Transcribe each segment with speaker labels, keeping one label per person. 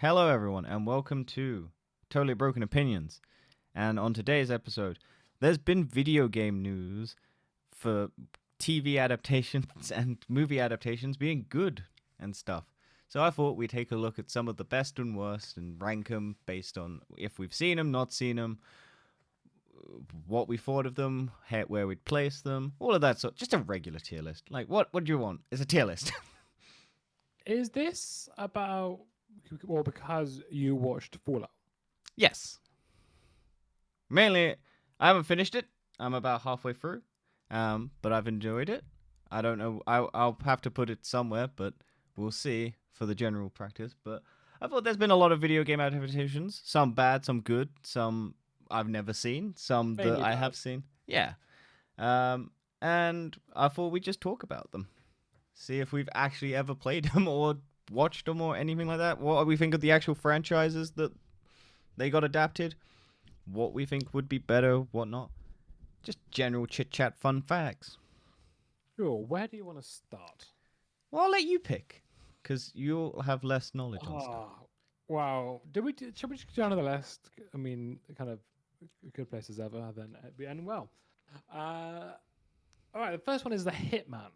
Speaker 1: Hello, everyone, and welcome to Totally Broken Opinions. And on today's episode, there's been video game news for TV adaptations and movie adaptations being good and stuff. So I thought we'd take a look at some of the best and worst and rank them based on if we've seen them, not seen them, what we thought of them, where we'd place them, all of that sort. Just a regular tier list. Like, what do you want? It's a tier list.
Speaker 2: Is this about because you watched Fallout?
Speaker 1: Yes. Mainly, I haven't finished it. I'm about halfway through, but I've enjoyed it. I don't know. I'll have to put it somewhere, but we'll see for the general practice. But I thought there's been a lot of video game adaptations. Some bad, some good, some I've never seen, some that
Speaker 2: Mainly
Speaker 1: I have
Speaker 2: bad.
Speaker 1: seen. Yeah. And I thought we'd just talk about them. See if we've actually ever played them or watched them or anything like that. What we think of the actual franchises that they got adapted. What we think would be better, what not. Just general chit chat, fun facts.
Speaker 2: Sure. Where do you want to start?
Speaker 1: Well, I'll let you pick, because you'll have less knowledge on stuff.
Speaker 2: Oh, wow. Should we just go down to the list? I mean, kind of good places ever. Then we end well. All right. The first one is the Hitman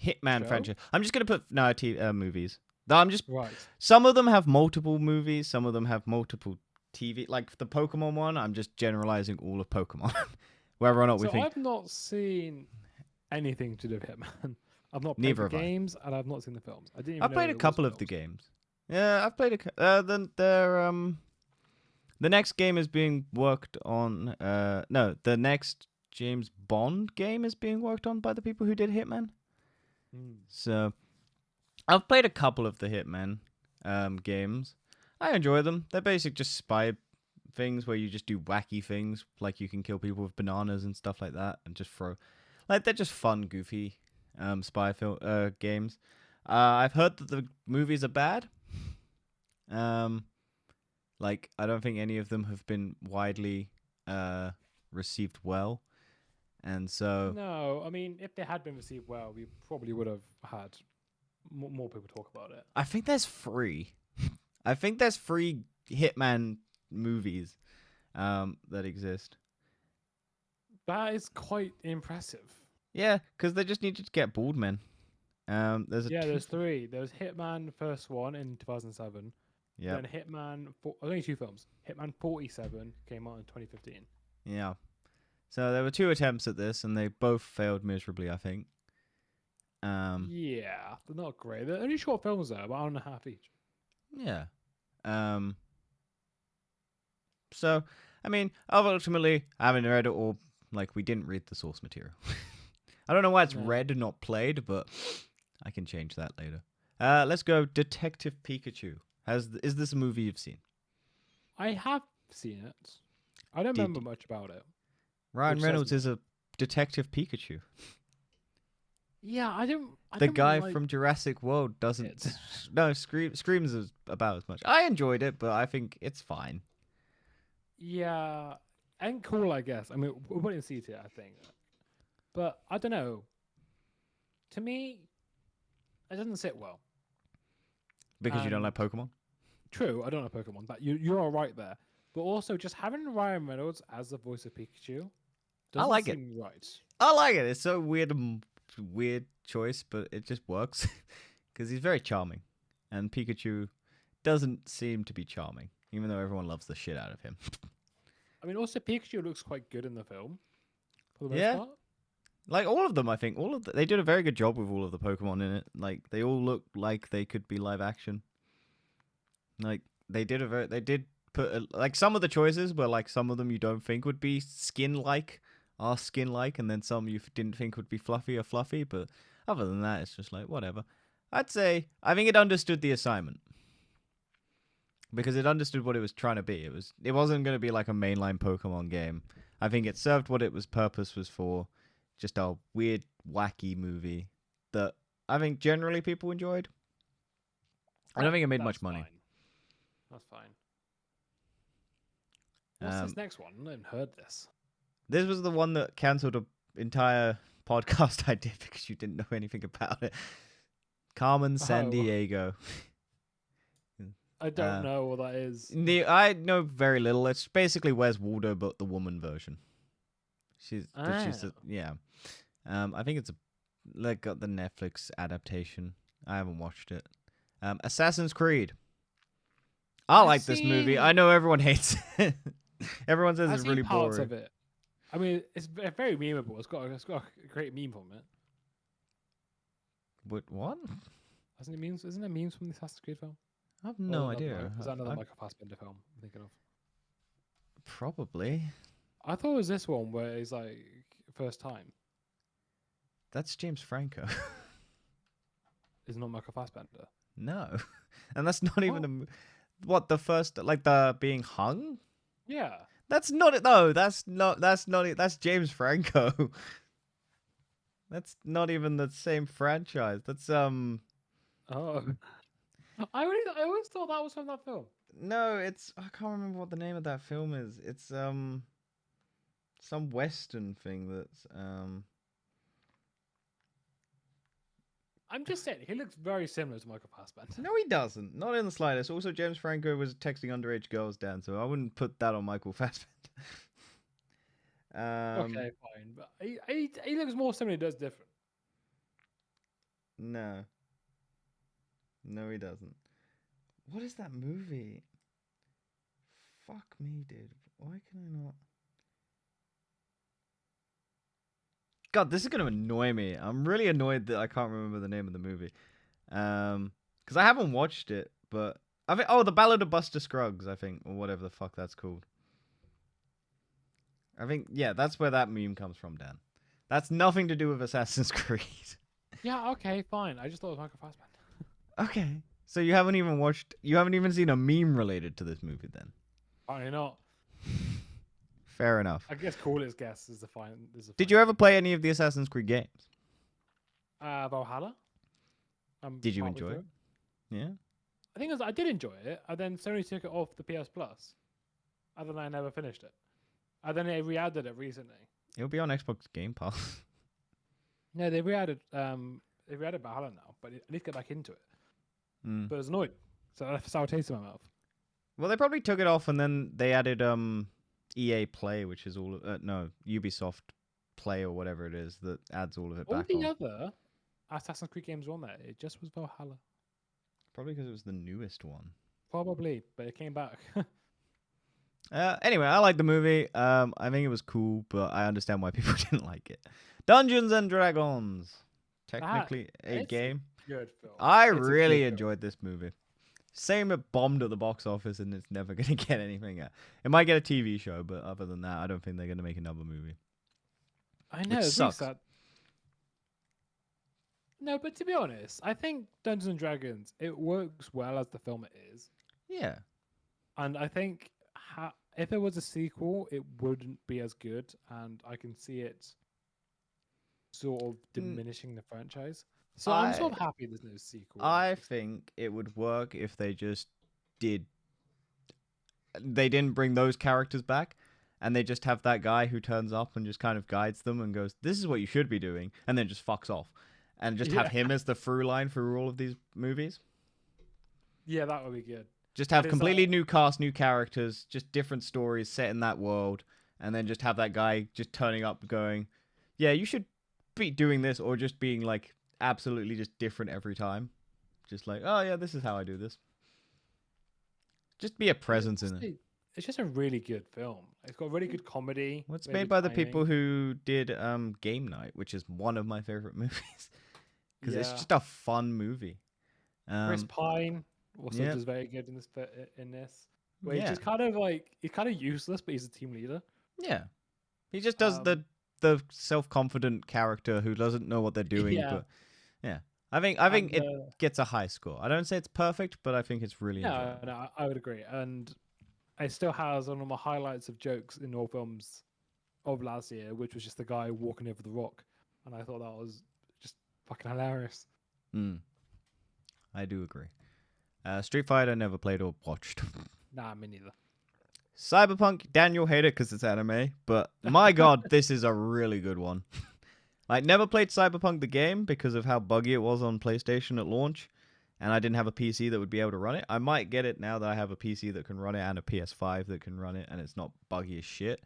Speaker 1: Hitman
Speaker 2: show.
Speaker 1: franchise. I'm just gonna put movies. Though I'm just
Speaker 2: Right.
Speaker 1: some of them have multiple movies, some of them have multiple TV. Like the Pokemon one, I'm just generalizing all of Pokemon, whether or not we
Speaker 2: So
Speaker 1: think.
Speaker 2: I've not seen anything to do with Hitman. I've not played
Speaker 1: Neither
Speaker 2: the
Speaker 1: have I.
Speaker 2: games, and I've not seen the films. I didn't even
Speaker 1: I've
Speaker 2: know
Speaker 1: played a
Speaker 2: there was
Speaker 1: couple of the
Speaker 2: films.
Speaker 1: games. Yeah, I've played the next game is being worked on. No, the next James Bond game is being worked on by the people who did Hitman.
Speaker 2: Hmm.
Speaker 1: So I've played a couple of the Hitman games. I enjoy them. They're basic just spy things where you just do wacky things, like you can kill people with bananas and stuff like that, and just throw. Like they're just fun, goofy games. I've heard that the movies are bad. Um, like I don't think any of them have been widely received well, and so
Speaker 2: No, I mean, if they had been received well, we probably would have had more people talk about it.
Speaker 1: I think there's three. I think there's three Hitman movies that exist.
Speaker 2: That is quite impressive.
Speaker 1: Yeah, because they just needed to get bald men. There's a
Speaker 2: Yeah,
Speaker 1: two.
Speaker 2: there's three. There was Hitman first one in 2007.
Speaker 1: Yeah,
Speaker 2: Then only two films. Hitman 47 came out in 2015.
Speaker 1: yeah. So there were two attempts at this, and they both failed miserably. I think. Um,
Speaker 2: Yeah, they're not great. They're only short films though, about hour and a half each.
Speaker 1: yeah. Um. So I mean, ultimately, I haven't read it or like we didn't read the source material. I don't know why it's
Speaker 2: No.
Speaker 1: read and not played, but I can change that later. Let's go. Detective Pikachu. Is this a movie you've seen?
Speaker 2: I have seen it. I don't
Speaker 1: Did
Speaker 2: remember much about it.
Speaker 1: Ryan
Speaker 2: Which says
Speaker 1: Reynolds is
Speaker 2: much.
Speaker 1: a Detective Pikachu.
Speaker 2: Yeah, I don't. I
Speaker 1: The
Speaker 2: don't
Speaker 1: guy
Speaker 2: like
Speaker 1: from Jurassic World doesn't.
Speaker 2: it.
Speaker 1: No, screams about as much. I enjoyed it, but I think it's fine.
Speaker 2: Yeah, and cool, I guess. I mean, we're putting C tier, I think. But I don't know. To me, it doesn't sit well.
Speaker 1: Because you don't like
Speaker 2: And
Speaker 1: Pokemon?
Speaker 2: true, I don't know Pokemon. That you are right there. But also, just having Ryan Reynolds as the voice of Pikachu
Speaker 1: I
Speaker 2: doesn't
Speaker 1: like it.
Speaker 2: seem right.
Speaker 1: I like it. It's so weird choice, but it just works. Because he's very charming. And Pikachu doesn't seem to be charming, even though everyone loves the shit out of him.
Speaker 2: I mean, also Pikachu looks quite good in the film for the most
Speaker 1: Yeah.
Speaker 2: part.
Speaker 1: Like all of them, I think they did a very good job with all of the Pokemon in it. Like they all look like they could be live action. Like they did like some of the choices were like some of them you don't think would be skin like are skin like, and then some you didn't think would be fluffy or fluffy. But other than that, it's just like whatever. I'd say I think it understood the assignment because it understood what it was trying to be. It wasn't going to be like a mainline Pokemon game. I think it served what it was purpose was for. Just a weird, wacky movie that I think generally people enjoyed. I don't think it made
Speaker 2: That's
Speaker 1: much money.
Speaker 2: fine. That's fine. What's this next one? I haven't heard this.
Speaker 1: This was the one that cancelled an entire podcast I did because you didn't know anything about it. Carmen San
Speaker 2: Oh.
Speaker 1: Diego.
Speaker 2: I don't know what that is.
Speaker 1: I know very little. It's basically Where's Waldo, but the woman version. She's
Speaker 2: Ah.
Speaker 1: yeah. I think it's got the Netflix adaptation. I haven't watched it. Assassin's Creed. I
Speaker 2: I've
Speaker 1: like this movie. I
Speaker 2: seen
Speaker 1: know everyone hates it. Everyone says
Speaker 2: I've
Speaker 1: it's
Speaker 2: seen
Speaker 1: really
Speaker 2: parts
Speaker 1: boring.
Speaker 2: of it. I mean, it's very memeable. It's got a great meme from it.
Speaker 1: What?
Speaker 2: Hasn't it memes? Isn't it memes from the Assassin's Creed film?
Speaker 1: I have
Speaker 2: Or
Speaker 1: no idea.
Speaker 2: is that another Michael Fassbender film I'm thinking of?
Speaker 1: Probably.
Speaker 2: I thought it was this one where it's like first time.
Speaker 1: That's James Franco.
Speaker 2: Is not Michael Fassbender.
Speaker 1: No, and that's not even
Speaker 2: What?
Speaker 1: what the first like the being hung.
Speaker 2: Yeah.
Speaker 1: That's not it. No, that's not. That's not it. That's James Franco. That's not even the same franchise. That's
Speaker 2: Oh. I always thought that was from that film.
Speaker 1: no. It's I can't remember what the name of that film is. It's some Western thing that's
Speaker 2: I'm just saying he looks very similar to Michael Fassbender.
Speaker 1: No, he doesn't. Not in the slightest. Also, James Franco was texting underage girls, Dan, so I wouldn't put that on Michael Fassbender.
Speaker 2: Okay, fine, but he looks more similar. He does different.
Speaker 1: No. No, he doesn't. What is that movie? Fuck me, dude. Why can I not? God, this is gonna annoy me. I'm really annoyed that I can't remember the name of the movie. Because I haven't watched it, but I think The Ballad of Buster Scruggs, I think, or whatever the fuck that's called. I think that's where that meme comes from, Dan. That's nothing to do with Assassin's Creed.
Speaker 2: Yeah, okay, fine. I just thought it was Michael Fassbender.
Speaker 1: Okay. So you haven't even seen a meme related to this movie then?
Speaker 2: Apparently not.
Speaker 1: Fair enough.
Speaker 2: I guess coolest guess is the fine.
Speaker 1: Did you ever play any of the Assassin's Creed games?
Speaker 2: Valhalla?
Speaker 1: Did you
Speaker 2: partly
Speaker 1: enjoy
Speaker 2: through
Speaker 1: it? Yeah.
Speaker 2: I think I did enjoy it, and then Sony took it off the PS Plus, and then I never finished it. And then they re-added it recently.
Speaker 1: It'll be on Xbox Game Pass.
Speaker 2: No, they re-added Valhalla now, but I need to get back into it.
Speaker 1: Mm.
Speaker 2: But it was annoying, so I left a sour taste in my mouth.
Speaker 1: Well, they probably took it off and then they added EA Play, which is all Ubisoft Play or whatever it is that adds all of it
Speaker 2: All
Speaker 1: back
Speaker 2: the
Speaker 1: on.
Speaker 2: other Assassin's Creed games were on there. It just was Valhalla.
Speaker 1: Probably because it was the newest one.
Speaker 2: Probably, but it came back.
Speaker 1: Anyway, I like the movie. I think it was cool, but I understand why people didn't like it. Dungeons and Dragons, technically a game.
Speaker 2: Good film.
Speaker 1: I
Speaker 2: It's a
Speaker 1: really
Speaker 2: good film.
Speaker 1: enjoyed this movie. Same, it bombed at the box office, and it's never gonna get anything. It might get a TV show, but other than that, I don't think they're gonna make another movie.
Speaker 2: I know.
Speaker 1: Which
Speaker 2: It's really
Speaker 1: sucks.
Speaker 2: sad. No, but to be honest, I think Dungeons and Dragons it works well as the film it is,
Speaker 1: Yeah,
Speaker 2: and I think if there was a sequel, it wouldn't be as good, and I can see it sort of diminishing the franchise. So I'm sort of happy there's no sequel.
Speaker 1: I think it would work if they just did. They didn't bring those characters back, and they just have that guy who turns up and just kind of guides them and goes, "This is what you should be doing," and then just fucks off, and just have him as the through line through all of these movies.
Speaker 2: Yeah, that would be good.
Speaker 1: Just have
Speaker 2: But it's
Speaker 1: completely
Speaker 2: like-
Speaker 1: new cast, new characters, just different stories set in that world, and then just have that guy just turning up going, "Yeah, you should be doing this," or just being like absolutely just different every time. Just like, "Oh yeah, this is how I do this." Just be a presence in it.
Speaker 2: It's just a really good film. It's got really good comedy.
Speaker 1: Well, it's
Speaker 2: really
Speaker 1: made
Speaker 2: good
Speaker 1: by the
Speaker 2: timing.
Speaker 1: people who did Game Night, which is one of my favorite movies because it's
Speaker 2: Yeah.
Speaker 1: just a fun movie.
Speaker 2: Chris Pine also
Speaker 1: yeah.
Speaker 2: does very good in this. Where he's
Speaker 1: Yeah.
Speaker 2: just kind of like he's kind of useless, but he's a team leader.
Speaker 1: Yeah, he just does the self-confident character who doesn't know what they're doing.
Speaker 2: Yeah.
Speaker 1: But yeah, I think
Speaker 2: And,
Speaker 1: it gets a high score. I don't say it's perfect, but I think it's really
Speaker 2: no,
Speaker 1: enjoyable.
Speaker 2: no, I would agree. And it still has one of my highlights of jokes in all films of last year, which was just the guy walking over the rock, and I thought that was just fucking hilarious.
Speaker 1: I do agree. Street Fighter never played or watched.
Speaker 2: Nah, me neither.
Speaker 1: Cyberpunk, Daniel hate it because it's anime, but my god, this is a really good one. Like, never played Cyberpunk the game because of how buggy it was on PlayStation at launch, and I didn't have a PC that would be able to run it. I might get it now that I have a PC that can run it and a PS5 that can run it, and it's not buggy as shit.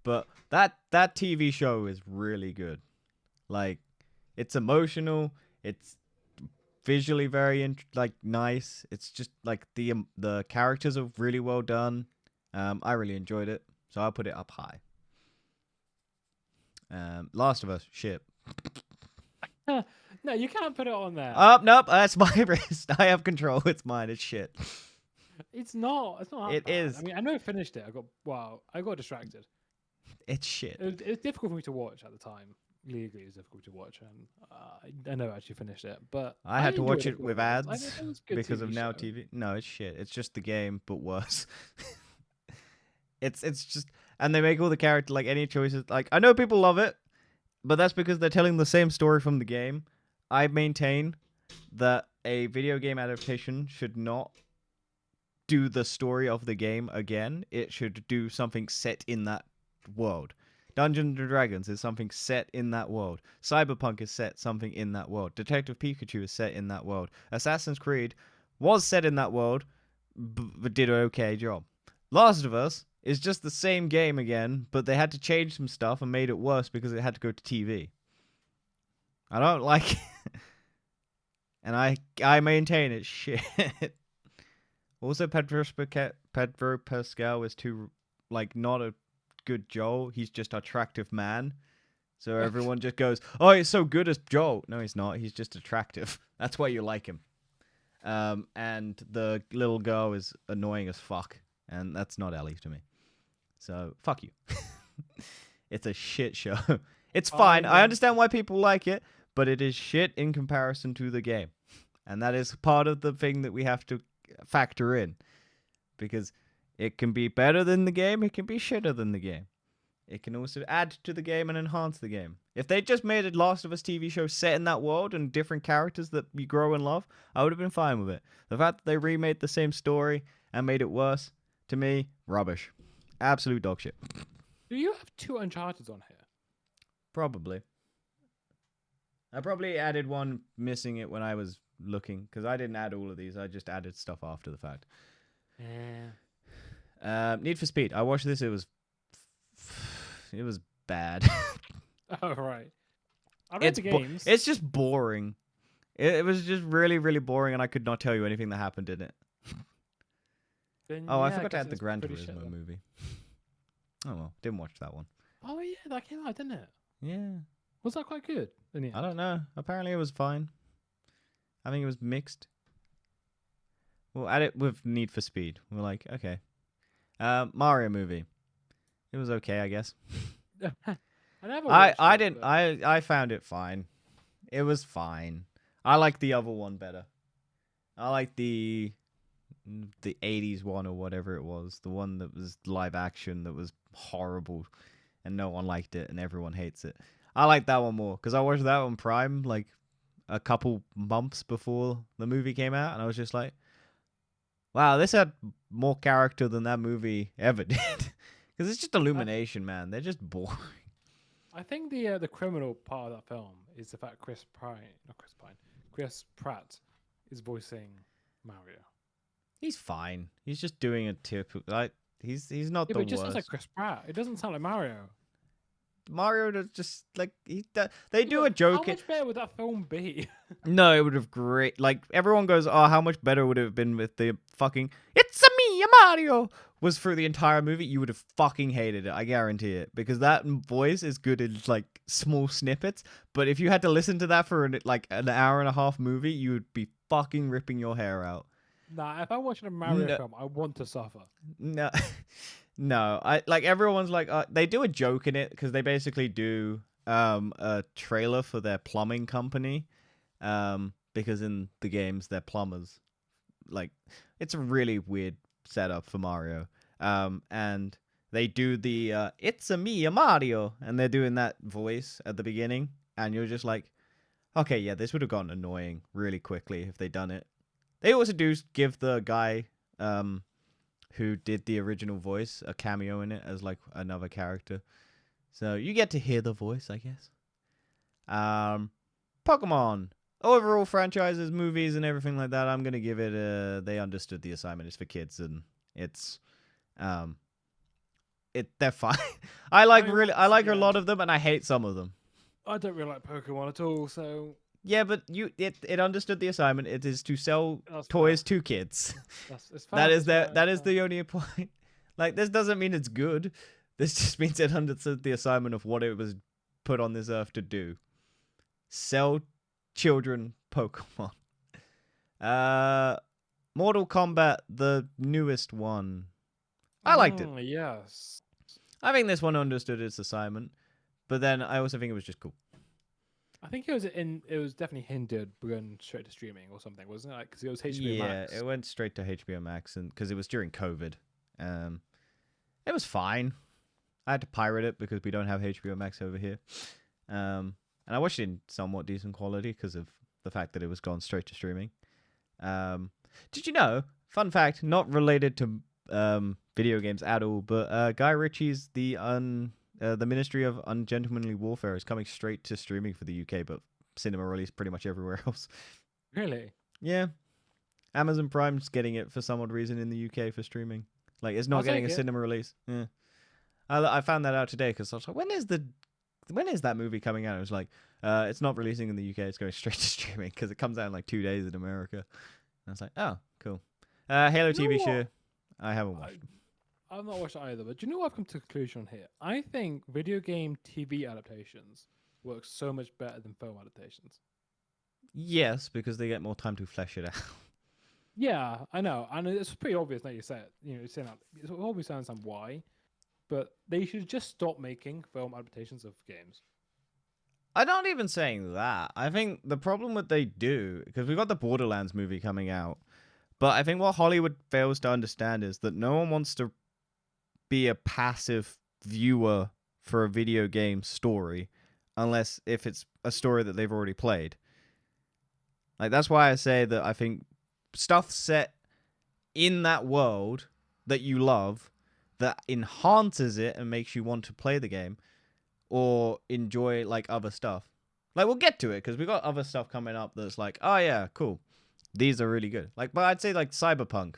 Speaker 1: But that TV show is really good. Like, it's emotional. It's visually very nice. It's just like the characters are really well done. I really enjoyed it, so I'll put it up high. Last of Us, shit.
Speaker 2: No, you can't put it on there.
Speaker 1: Nope, that's my wrist. I have control. It's mine. It's shit.
Speaker 2: It's not. It's not.
Speaker 1: It
Speaker 2: bad.
Speaker 1: is.
Speaker 2: I mean, I know I finished it. I got distracted.
Speaker 1: It's shit.
Speaker 2: It was difficult for me to watch at the time. Legally, it was difficult to watch, and I never actually finished it. But
Speaker 1: I had to watch it
Speaker 2: quite
Speaker 1: with
Speaker 2: a bit.
Speaker 1: ads
Speaker 2: It was a good
Speaker 1: because of
Speaker 2: TV
Speaker 1: Now
Speaker 2: show.
Speaker 1: TV. No, it's shit. It's just the game, but worse. It's just, and they make all the character like any choices. Like, I know people love it, but that's because they're telling the same story from the game. I maintain that a video game adaptation should not do the story of the game again. It should do something set in that world. Dungeons and Dragons is something set in that world. Cyberpunk is set something in that world. Detective Pikachu is set in that world. Assassin's Creed was set in that world, but did an okay job. Last of Us is just the same game again, but they had to change some stuff and made it worse because it had to go to TV. I don't like it. And I maintain it's shit. Also, Pedro Pascal is too, like, not a good Joel. He's just an attractive man. So everyone just goes, oh, he's so good as Joel. No, he's not. He's just attractive. That's why you like him. And the little girl is annoying as fuck. And that's not Ellie to me. So, fuck you. It's a shit show. It's fine. I understand why people like it, but it is shit in comparison to the game. And that is part of the thing that we have to factor in. Because it can be better than the game, it can be shitter than the game. It can also add to the game and enhance the game. If they just made a Last of Us TV show set in that world and different characters that you grow and love, I would have been fine with it. The fact that they remade the same story and made it worse, to me, rubbish. Absolute dog shit.
Speaker 2: Do you have 2 Uncharted on here?
Speaker 1: Probably. I probably added one missing it when I was looking, because I didn't add all of these. I just added stuff after the fact.
Speaker 2: Yeah.
Speaker 1: Need for Speed. I watched this. It was bad.
Speaker 2: Oh, right. I read the games.
Speaker 1: It's just boring. It was just really, really boring, and I could not tell you anything that happened in it. I forgot to add the Gran Turismo movie. Oh well, didn't watch that one.
Speaker 2: Oh yeah, that came out, didn't it?
Speaker 1: Yeah.
Speaker 2: Was that quite good?
Speaker 1: I don't know. Apparently it was fine. I think it was mixed. We'll add it with Need for Speed. We're like, okay. Mario movie. It was okay, I guess. I found it fine. It was fine. I like the other one better. I like the 80s one or whatever it was. The one that was live action that was horrible and no one liked it and everyone hates it. I like that one more because I watched that on Prime like a couple months before the movie came out and I was just like, wow, this had more character than that movie ever did. Because it's just Illumination, man. They're just boring.
Speaker 2: I think the criminal part of that film is the fact Chris Pratt is voicing Mario.
Speaker 1: He's fine. He's just doing a tip. Like he's not the
Speaker 2: but it
Speaker 1: worst.
Speaker 2: just sounds like Chris Pratt. It doesn't sound like Mario.
Speaker 1: Mario does just like they do a joke.
Speaker 2: How much better would that film be?
Speaker 1: No, it would have great. Like everyone goes, oh, how much better would it have been with the fucking "It's a me, a Mario" was through the entire movie? You would have fucking hated it. I guarantee it because that voice is good in like small snippets. But if you had to listen to that for an hour and a half movie, you would be fucking ripping your hair out.
Speaker 2: Nah, if I'm watching a Mario film, I want to suffer.
Speaker 1: No. No, I like everyone's like they do a joke in it because they basically do a trailer for their plumbing company because in the games they're plumbers. Like it's a really weird setup for Mario. And they do the "It's a me, a Mario," and they're doing that voice at the beginning, and you're just like, okay, yeah, this would have gotten annoying really quickly if they'd done it. They also do give the guy who did the original voice a cameo in it as like another character. So you get to hear the voice, I guess. Pokemon. overall franchises, movies, and everything like that, I'm gonna give it a. They understood the assignment. It's for kids, and it's um, they're fine. I like a lot of them, and I hate some of them.
Speaker 2: I don't really like Pokemon at all, so
Speaker 1: Yeah, but it understood the assignment. It is to sell
Speaker 2: that's fair.
Speaker 1: toys to kids.
Speaker 2: It's fair.
Speaker 1: That is the only point. Like, this doesn't mean it's good. This just means it understood the assignment of what it was put on this earth to do. Sell children Pokemon. Mortal Kombat, the newest one. I liked it.
Speaker 2: Yes.
Speaker 1: I think this one understood its assignment, but then I also think it was just cool.
Speaker 2: I think it was definitely hindered going straight to streaming or something, wasn't it? Because it was HBO Max.
Speaker 1: Yeah, it went straight to HBO Max, and because it was during COVID. It was fine. I had to pirate it because we don't have HBO Max over here. And I watched it in somewhat decent quality because of the fact that it was gone straight to streaming. Did you know? Fun fact, not related to video games at all, but Guy Ritchie's the Ministry of Ungentlemanly Warfare is coming straight to streaming for the UK, but cinema release pretty much everywhere else.
Speaker 2: Really?
Speaker 1: Yeah. Amazon Prime's getting it for some odd reason in the UK for streaming. Like, it's not getting a cinema release. Yeah. I found that out today because I was like, when is that movie coming out? It was like, it's not releasing in the UK. It's going straight to streaming because it comes out in like 2 days in America. And I was like, oh, cool. Halo TV show. I haven't watched.
Speaker 2: I've not watched it either, but do you know what I've come to a conclusion on here? I think video game TV adaptations work so much better than film adaptations.
Speaker 1: Yes, because they get more time to flesh it out.
Speaker 2: Yeah, I know, and it's pretty obvious now you say it. You know, you're saying that it's obvious to understand why, but they should just stop making film adaptations of games.
Speaker 1: I'm not even saying that. I think the problem what they do, because we've got the Borderlands movie coming out, but I think what Hollywood fails to understand is that no one wants to be a passive viewer for a video game story unless if it's a story that they've already played. Like, that's why I say that I think stuff set in that world that you love that enhances it and makes you want to play the game or enjoy like other stuff. Like, we'll get to it because we got other stuff coming up that's like, oh yeah, cool. These are really good. Like, but I'd say like Cyberpunk.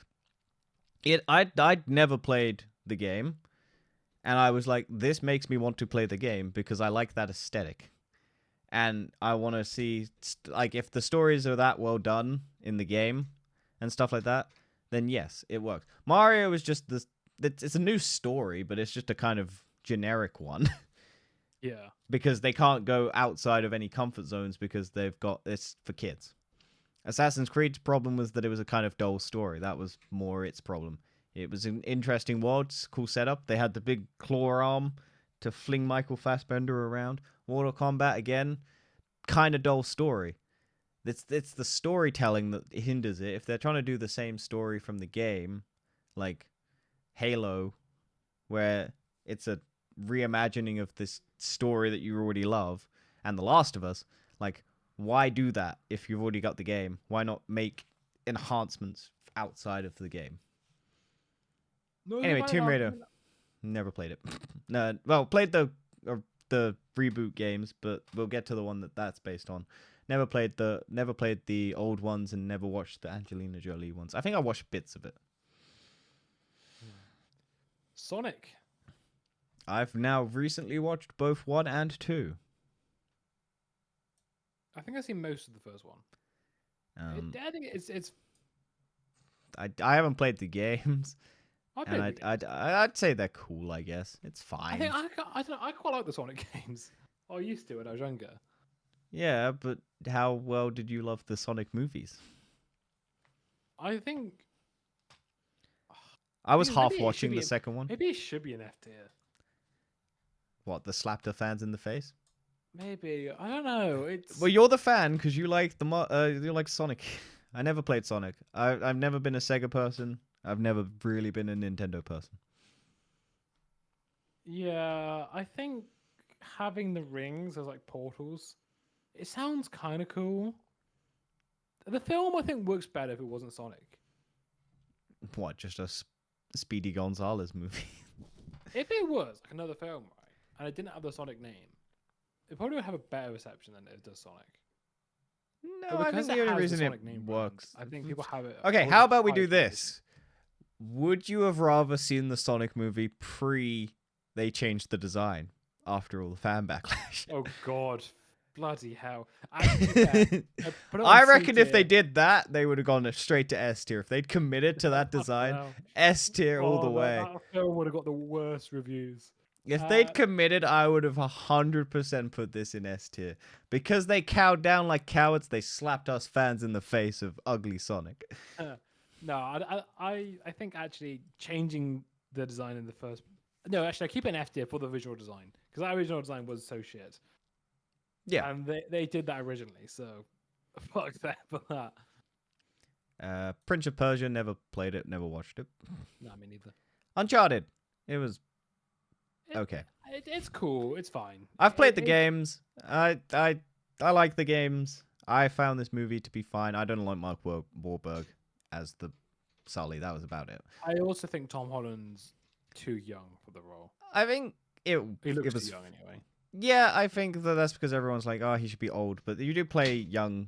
Speaker 1: I'd never played the game, and I was like, this makes me want to play the game because I like that aesthetic, and I want to see like if the stories are that well done in the game and stuff like that. Then yes, it works. Mario is just this. It's a new story, but it's just a kind of generic one.
Speaker 2: Yeah.
Speaker 1: Because they can't go outside of any comfort zones because they've got it's for kids. Assassin's Creed's problem was that it was a kind of dull story. That was more its problem. It was an interesting world, cool setup. They had the big claw arm to fling Michael Fassbender around. Mortal Kombat, again, kind of dull story. It's the storytelling that hinders it. If they're trying to do the same story from the game, like Halo, where it's a reimagining of this story that you already love, and The Last of Us, like, why do that if you've already got the game? Why not make enhancements outside of the game?
Speaker 2: No,
Speaker 1: Anyway, Tomb Raider, never played it. No, well, played the reboot games, but we'll get to the one that's based on. Never played the old ones, and never watched the Angelina Jolie ones. I think I watched bits of it.
Speaker 2: Sonic.
Speaker 1: I've now recently watched both 1 and 2.
Speaker 2: I think I've seen most of the first one. I think it's.
Speaker 1: I haven't played the games,
Speaker 2: and
Speaker 1: I'd say they're cool. I guess it's fine.
Speaker 2: I think I don't know. I quite like the Sonic games. I used to when I was younger.
Speaker 1: Yeah, but how well did you love the Sonic movies?
Speaker 2: I think
Speaker 1: I was half watching the second one.
Speaker 2: Maybe it should be an F tier.
Speaker 1: What, the slap the fans in the face?
Speaker 2: Maybe, I don't know. It's
Speaker 1: well, you're the fan because you like you like Sonic. I never played Sonic. I've never been a Sega person. I've never really been a Nintendo person.
Speaker 2: Yeah, I think having the rings as like portals, it sounds kind of cool. The film I think works better if it wasn't Sonic.
Speaker 1: What, just a Speedy Gonzales movie?
Speaker 2: If it was like another film, right, and it didn't have the Sonic name, it probably would have a better reception than it does Sonic.
Speaker 1: No,
Speaker 2: But
Speaker 1: I think
Speaker 2: because it
Speaker 1: the only
Speaker 2: has the
Speaker 1: reason it
Speaker 2: Sonic name brand,
Speaker 1: works.
Speaker 2: I think people have it.
Speaker 1: Okay,
Speaker 2: hold
Speaker 1: how
Speaker 2: it
Speaker 1: about we
Speaker 2: high
Speaker 1: do
Speaker 2: praise.
Speaker 1: this? Would you have rather seen the Sonic movie pre they changed the design after all the fan backlash?
Speaker 2: Oh God, bloody hell! To be fair, I put it on
Speaker 1: I
Speaker 2: C
Speaker 1: reckon if they
Speaker 2: tier.
Speaker 1: did that, they would have gone straight to S tier. If they'd committed to that
Speaker 2: Fucking
Speaker 1: design,
Speaker 2: hell.
Speaker 1: S tier all the
Speaker 2: Oh, that,
Speaker 1: way.
Speaker 2: that film would have got the worst reviews.
Speaker 1: If they'd
Speaker 2: Uh,
Speaker 1: committed, I would have 100% put this in S tier. Because they cowed down like cowards, they slapped us fans in the face of ugly Sonic.
Speaker 2: no, I think actually changing the design in the first. No, actually, I keep an F tier for the visual design because that original design was so shit.
Speaker 1: Yeah.
Speaker 2: And they did that originally, so fuck that for that.
Speaker 1: Prince of Persia, never played it, never watched it.
Speaker 2: No, me neither.
Speaker 1: Uncharted, it was
Speaker 2: It,
Speaker 1: okay.
Speaker 2: it's cool. It's fine.
Speaker 1: I've played the games. I like the games. I found this movie to be fine. I don't like Mark Wahlberg as the Sully. That was about it.
Speaker 2: I also think Tom Holland's too young for the role.
Speaker 1: I think it
Speaker 2: He looks
Speaker 1: was
Speaker 2: too young anyway.
Speaker 1: Yeah, I think that's because everyone's like, oh, he should be old. But you do play young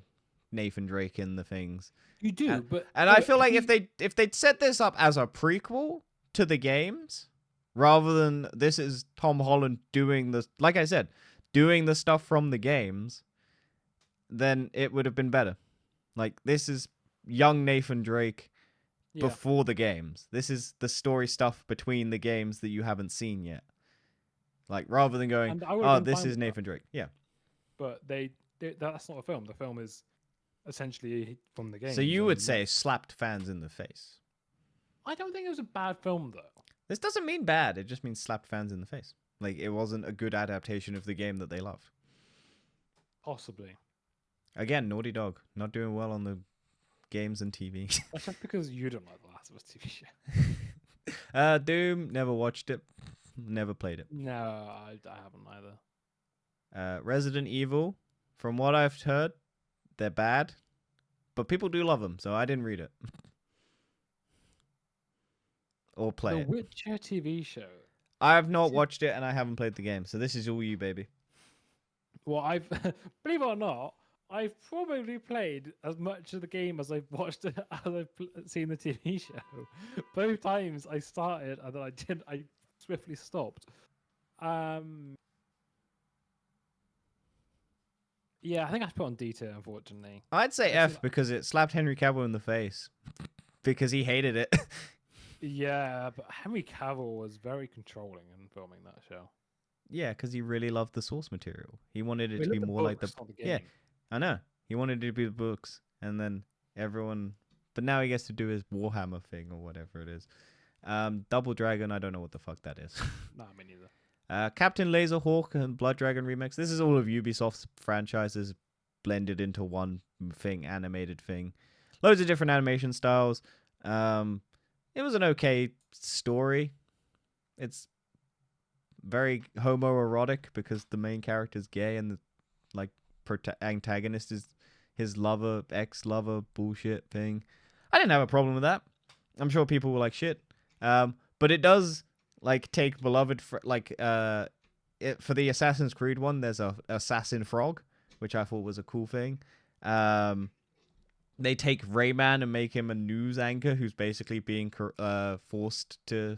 Speaker 1: Nathan Drake in the things.
Speaker 2: You do,
Speaker 1: And,
Speaker 2: but
Speaker 1: and I feel like if they'd set this up as a prequel to the games, rather than this is Tom Holland doing the, like I said, doing the stuff from the games, then it would have been better. Like this is young Nathan Drake
Speaker 2: yeah.
Speaker 1: before the games. This is the story stuff between the games that you haven't seen yet. Like rather than going,
Speaker 2: And I would've
Speaker 1: oh,
Speaker 2: been
Speaker 1: this
Speaker 2: fine
Speaker 1: is
Speaker 2: with that.
Speaker 1: Nathan Drake. Yeah.
Speaker 2: But that's not a film. The film is essentially from the game.
Speaker 1: So you would say slapped fans in the face.
Speaker 2: I don't think it was a bad film though.
Speaker 1: This doesn't mean bad. It just means slapped fans in the face. Like it wasn't a good adaptation of the game that they loved.
Speaker 2: Possibly.
Speaker 1: Again, Naughty Dog not doing well on the games and TV.
Speaker 2: That's just because you don't like the Last of Us TV show.
Speaker 1: Doom, never watched it, never played it.
Speaker 2: No, I haven't either.
Speaker 1: Resident Evil, from what I've heard, they're bad, but people do love them, so I didn't read it or play
Speaker 2: The
Speaker 1: it.
Speaker 2: Witcher TV show.
Speaker 1: I have not watched it and I haven't played the game, so this is all you, baby.
Speaker 2: Well, I've believe it or not, I've probably played as much of the game as I've watched it, as I've seen the TV show. Both times I started and then I swiftly stopped. Yeah, I think I put on D tier, unfortunately.
Speaker 1: I'd say F because it slapped Henry Cavill in the face because he hated it.
Speaker 2: Yeah, but Henry Cavill was very controlling in filming that show.
Speaker 1: Yeah, because he really loved the source material. He wanted it
Speaker 2: We
Speaker 1: to be
Speaker 2: loved the
Speaker 1: more like the
Speaker 2: books, not the
Speaker 1: yeah.
Speaker 2: game.
Speaker 1: I know. He wanted it to be the books, and then everyone. But now he gets to do his Warhammer thing or whatever it is. Double Dragon. I don't know what the fuck that is.
Speaker 2: Nah, me neither.
Speaker 1: Captain Laserhawk and Blood Dragon remix. This is all of Ubisoft's franchises blended into one thing, animated thing. Loads of different animation styles. It was an okay story. It's very homoerotic because the main character is gay and the antagonist is his lover, ex-lover bullshit thing. I didn't have a problem with that. I'm sure people were like shit. But it does take beloved for the Assassin's Creed one. There's a assassin frog, which I thought was a cool thing. They take Rayman and make him a news anchor who's basically being forced to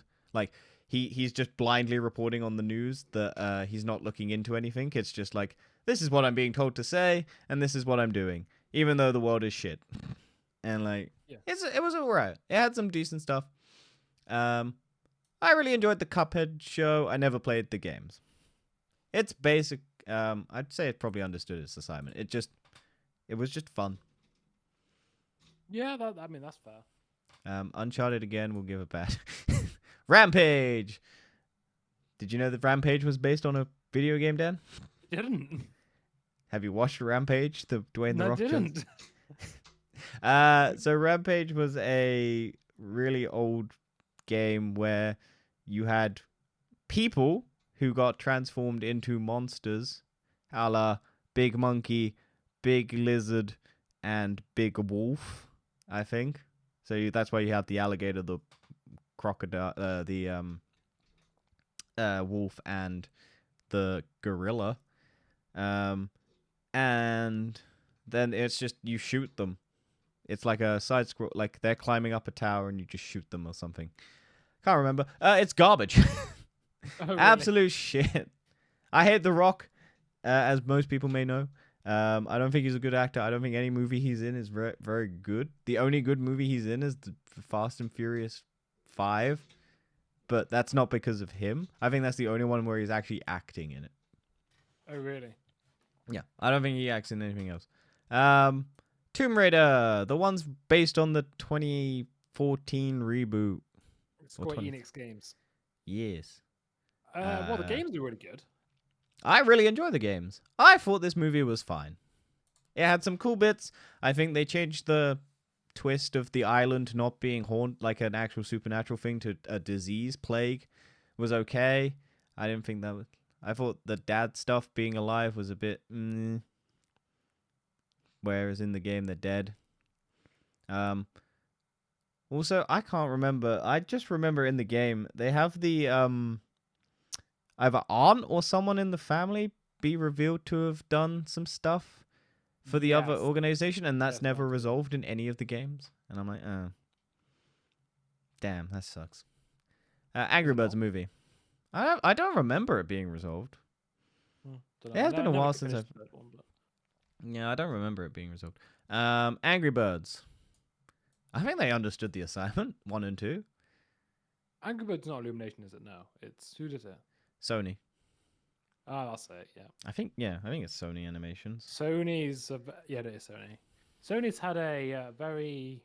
Speaker 1: he's just blindly reporting on the news that he's not looking into anything. It's just like, this is what I'm being told to say and this is what I'm doing, even though the world is shit. And it was alright. It had some decent stuff. I really enjoyed the Cuphead show. I never played the games. It's basic. I'd say it probably understood its assignment. It was just fun.
Speaker 2: Yeah, that's fair.
Speaker 1: Uncharted again, we'll give it bad. Rampage. Did you know that Rampage was based on a video game, Dan?
Speaker 2: Didn't.
Speaker 1: Have you watched Rampage? The Dwayne the Rock
Speaker 2: didn't.
Speaker 1: So Rampage was a really old game where you had people who got transformed into monsters, a la Big Monkey, Big Lizard, and Big Wolf, I think. So that's why you have the alligator, the crocodile, the wolf, and the gorilla. And then it's just you shoot them. It's like a side scroll, like they're climbing up a tower and you just shoot them or something. Can't remember. It's garbage.
Speaker 2: Oh, really?
Speaker 1: Absolute shit. I hate The Rock, as most people may know. I don't think he's a good actor. I don't think any movie he's in is very, very good. The only good movie he's in is the Fast and Furious 5, but that's not because of him. I think that's the only one where he's actually acting in it.
Speaker 2: Oh, really?
Speaker 1: Yeah, I don't think he acts in anything else. Tomb Raider, the one's based on the 2014 reboot.
Speaker 2: Square
Speaker 1: 20
Speaker 2: Enix games.
Speaker 1: Yes.
Speaker 2: Well, the games are really good.
Speaker 1: I really enjoy the games. I thought this movie was fine. It had some cool bits. I think they changed the twist of the island not being haunted like an actual supernatural thing to a disease plague was okay. I didn't think that was... I thought the dad stuff being alive was a bit... whereas in the game they're dead. Also, I can't remember. I just remember in the game they have the either aunt or someone in the family be revealed to have done some stuff for the other organization, and that's never resolved in any of the games. And I'm like, oh, damn, that sucks. Angry Birds movie. I don't remember it being resolved. It has been a while since I've... Yeah, I don't remember it being resolved. Angry Birds. I think they understood the assignment, 1 and 2.
Speaker 2: Angry Birds not Illumination, is it? No, it's who did it?
Speaker 1: Sony.
Speaker 2: Oh, that's it. Yeah.
Speaker 1: I think it's Sony Animations.
Speaker 2: Sony's yeah, it is Sony. Sony's had a very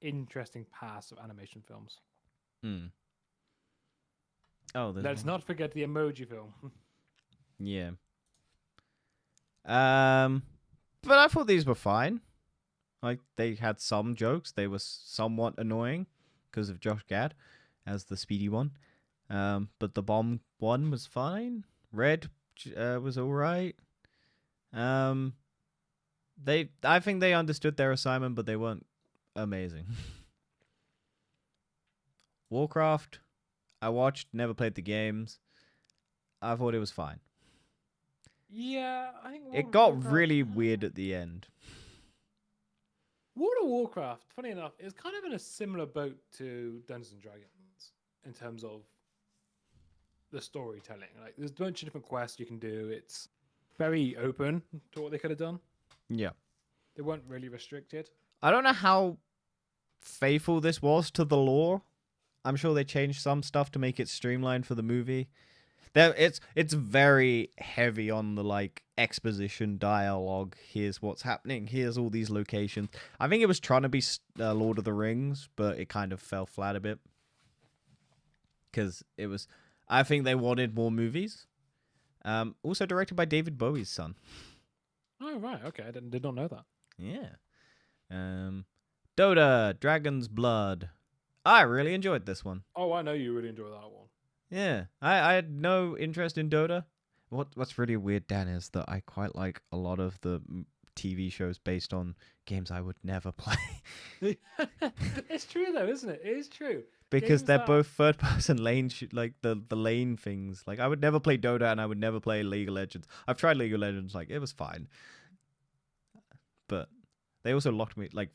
Speaker 2: interesting past of animation films.
Speaker 1: Oh,
Speaker 2: let's not forget the Emoji film.
Speaker 1: Yeah. But I thought these were fine. Like, they had some jokes. They were somewhat annoying because of Josh Gad as the speedy one. But the bomb one was fine. Red was alright. I think they understood their assignment, but they weren't amazing. Warcraft, I watched, never played the games. I thought it was fine.
Speaker 2: Yeah, I think
Speaker 1: it got really weird at the end.
Speaker 2: World of Warcraft, funny enough, is kind of in a similar boat to Dungeons and Dragons in terms of the storytelling. Like, there's a bunch of different quests you can do. It's very open to what they could have done.
Speaker 1: Yeah.
Speaker 2: They weren't really restricted.
Speaker 1: I don't know how faithful this was to the lore. I'm sure they changed some stuff to make it streamlined for the movie. It's very heavy on the like exposition dialogue. Here's what's happening. Here's all these locations. I think it was trying to be Lord of the Rings, but it kind of fell flat a bit because it was. I think they wanted more movies. Also directed by David Bowie's son.
Speaker 2: Oh right, okay. I did not know that.
Speaker 1: Yeah. Dota, Dragon's Blood. I really enjoyed this one.
Speaker 2: Oh, I know you really enjoyed that one.
Speaker 1: Yeah, I had no interest in Dota. What's really weird, Dan, is that I quite like a lot of the TV shows based on games I would never play.
Speaker 2: It's true though, isn't it? It is true.
Speaker 1: Because they're both third-person lane, like the lane things. Like I would never play Dota and I would never play League of Legends. I've tried League of Legends, like it was fine, but they also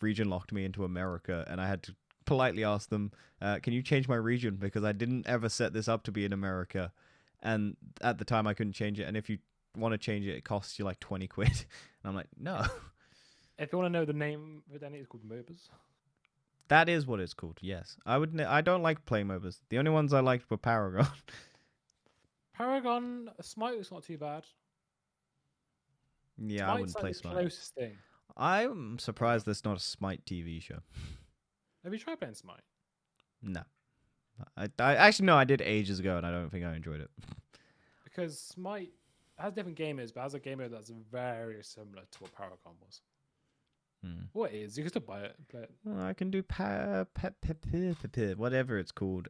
Speaker 1: region locked me into America, and I had to politely ask them, can you change my region, because I didn't ever set this up to be in America, and at the time I couldn't change it, and if you want to change it costs you like 20 quid, and I'm like, no.
Speaker 2: If you want to know the name of it, it's called MOBAs.
Speaker 1: That is what it's called, yes. I don't like playing MOBAs. The only ones I liked were Paragon.
Speaker 2: Paragon, Smite was not too bad.
Speaker 1: Yeah, I wouldn't play Smite.
Speaker 2: Closest thing.
Speaker 1: I'm surprised there's not a Smite TV show.
Speaker 2: Have you tried playing Smite?
Speaker 1: No. I actually, no, I did ages ago, and I don't think I enjoyed it.
Speaker 2: Because Smite has different gamers, but has a gamer that's very similar to what Paragon was. What is? You can still buy it and play it.
Speaker 1: Well, I can do whatever it's called.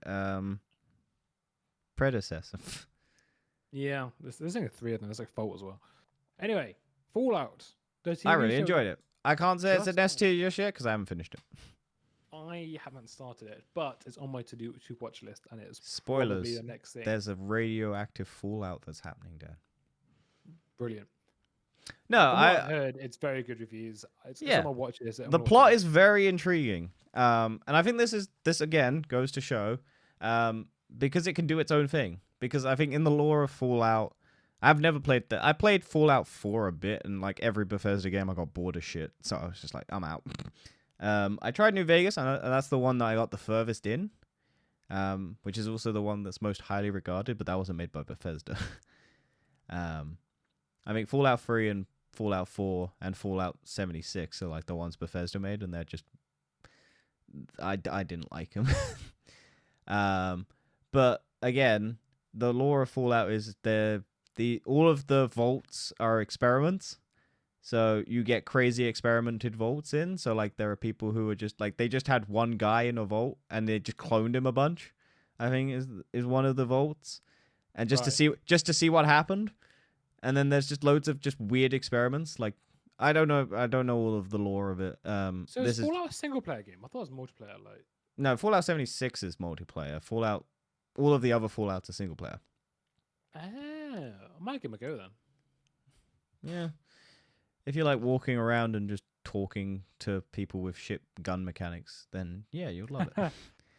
Speaker 1: Predecessor.
Speaker 2: Yeah, there's only 3 of them. There's like 4 as well. Anyway, Fallout.
Speaker 1: I really enjoyed it. I can't say it's an S tier just yet because I haven't finished it.
Speaker 2: I haven't started it, but it's on my to watch list, and it's
Speaker 1: spoilers.
Speaker 2: Probably the next thing.
Speaker 1: There's a radioactive fallout that's happening, Dad.
Speaker 2: Brilliant.
Speaker 1: No,
Speaker 2: From what I've
Speaker 1: I
Speaker 2: heard, it's very good reviews. If
Speaker 1: yeah.
Speaker 2: someone watches this, I'm
Speaker 1: The
Speaker 2: gonna watch it
Speaker 1: plot
Speaker 2: next.
Speaker 1: is very intriguing. And I think this again goes to show, because it can do its own thing. Because I think in the lore of Fallout, I've never played that. I played Fallout 4 a bit, and like every Bethesda game, I got bored of shit. So I was just like, I'm out. I tried New Vegas, and that's the one that I got the furthest in. Which is also the one that's most highly regarded, but that wasn't made by Bethesda. I think Fallout 3 and Fallout 4 and Fallout 76 are like the ones Bethesda made, and they're just I didn't like them. But again, the lore of Fallout is the all of the vaults are experiments. So you get crazy experimented vaults in. So like there are people who are just like they just had one guy in a vault and they just cloned him a bunch. I think is one of the vaults, and just to see what happened. And then there's just loads of just weird experiments. Like I don't know all of the lore of it.
Speaker 2: So is Fallout a single player game? I thought it was multiplayer. Like
Speaker 1: No, Fallout 76 is multiplayer. Fallout, all of the other Fallouts are single player.
Speaker 2: I might give him a go then.
Speaker 1: Yeah, if you like walking around and just talking to people with shit gun mechanics, then yeah, you'd love it.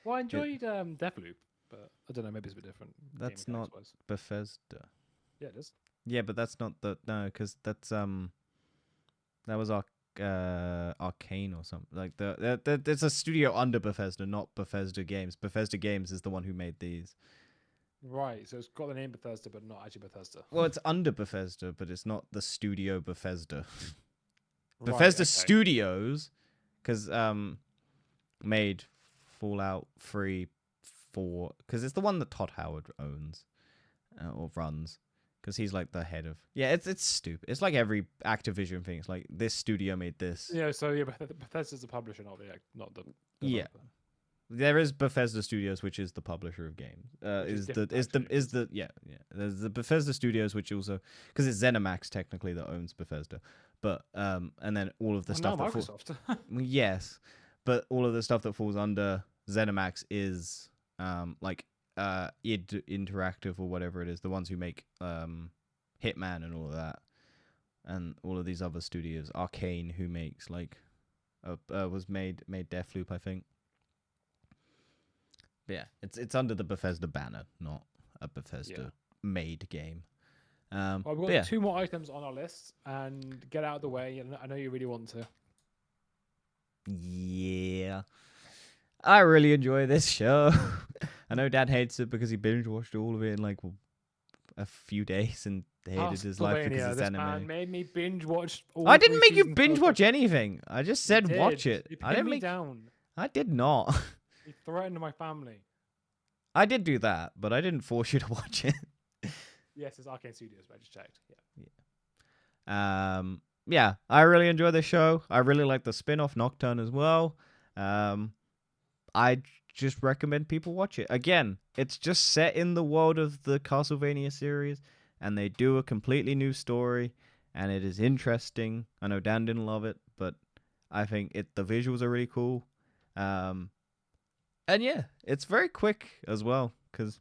Speaker 2: Well, I enjoyed Deathloop, but I don't know. Maybe it's a bit different.
Speaker 1: That's not Bethesda.
Speaker 2: Yeah, it is.
Speaker 1: Yeah, but that's not because that's that was Arcane or something like there's a studio under Bethesda, not Bethesda Games. Bethesda Games is the one who made these.
Speaker 2: Right, so it's got the name Bethesda, but not actually Bethesda.
Speaker 1: Well, it's under Bethesda, but it's not the studio Bethesda.
Speaker 2: Right,
Speaker 1: Bethesda
Speaker 2: okay.
Speaker 1: Studios, because made Fallout 3, 4, because it's the one that Todd Howard owns or runs. Because he's like the head of it's stupid. It's like every Activision thing. It's like this studio made this.
Speaker 2: Yeah, so yeah, Bethesda's the publisher, not the
Speaker 1: Yeah. There is Bethesda Studios, which is the publisher of games. There's the Bethesda Studios, which also because it's ZeniMax technically that owns Bethesda, but and then all of the stuff that
Speaker 2: Microsoft.
Speaker 1: yes, but all of the stuff that falls under ZeniMax is like id Interactive or whatever it is, the ones who make Hitman and all of that, and all of these other studios, Arcane, who makes like was made Deathloop, I think. But yeah, it's under the Bethesda banner, not a Bethesda made game.
Speaker 2: Well, we've got 2 more items on our list, and get out of the way. And I know you really want to.
Speaker 1: Yeah, I really enjoy this show. I know Dad hates it because he binge watched all of it in like a few days and hated his life because it's anime.
Speaker 2: Man made me binge watch.
Speaker 1: I didn't make you binge watch anything. I just said watch it.
Speaker 2: I didn't make down.
Speaker 1: I did not.
Speaker 2: He threatened my family.
Speaker 1: I did do that, but I didn't force you to watch it.
Speaker 2: Yes, it's Arcane Studios, but I just checked.
Speaker 1: Yeah, I really enjoy this show. I really like the spin-off Nocturne as well. I just recommend people watch it. Again, it's just set in the world of the Castlevania series, and they do a completely new story, and it is interesting. I know Dan didn't love it, but I think the visuals are really cool. And yeah, it's very quick as well, because